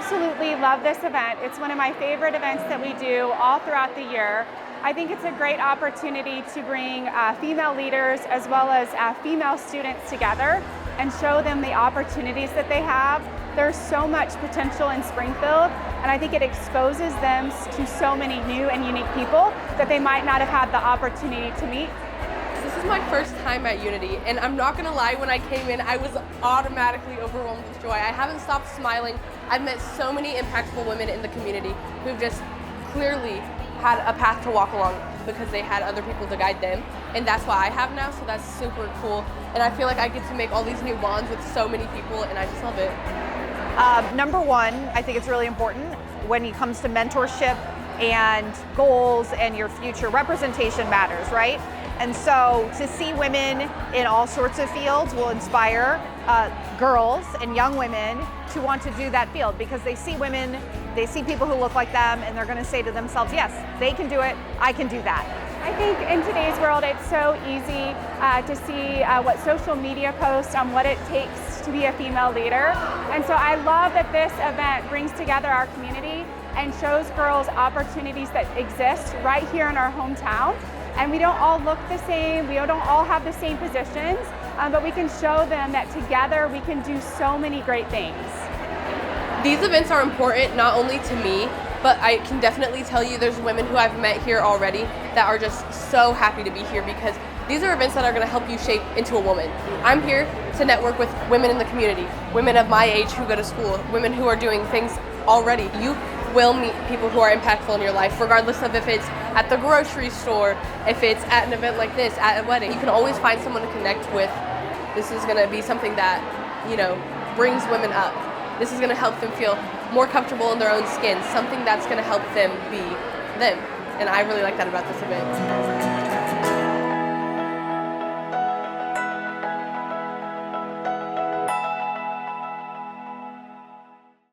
absolutely love this event. It's one of my favorite events that we do all throughout the year. I think it's a great opportunity to bring female leaders as well as female students together and show them the opportunities that they have. There's so much potential in Springfield, and I think it exposes them to so many new and unique people that they might not have had the opportunity to meet. This is my first time at Unity, and I'm not gonna lie, when I came in, I was automatically overwhelmed with joy. I haven't stopped smiling. I've met so many impactful women in the community who've just clearly had a path to walk along because they had other people to guide them, and that's what I have now, so that's super cool. And I feel like I get to make all these new bonds with so many people, and I just love it. Number one, I think it's really important when it comes to mentorship and goals and your future. Representation matters, right? And so to see women in all sorts of fields will inspire girls and young women to want to do that field because they see women, they see people who look like them, and they're going to say to themselves, yes, they can do it, I can do that. I think in today's world it's so easy to see what social media posts on what it takes to be a female leader. And so I love that this event brings together our community and shows girls opportunities that exist right here in our hometown. And we don't all look the same, we don't all have the same positions, but we can show them that together we can do so many great things. These events are important not only to me, but I can definitely tell you there's women who I've met here already that are just so happy to be here because these are events that are going to help you shape into a woman. I'm here to network with women in the community, women of my age who go to school, women who are doing things already. You will meet people who are impactful in your life, regardless of if it's at the grocery store, if it's at an event like this, at a wedding. You can always find someone to connect with. This is going to be something that, brings women up. This is going to help them feel more comfortable in their own skin, something that's going to help them be them. And I really like that about this event.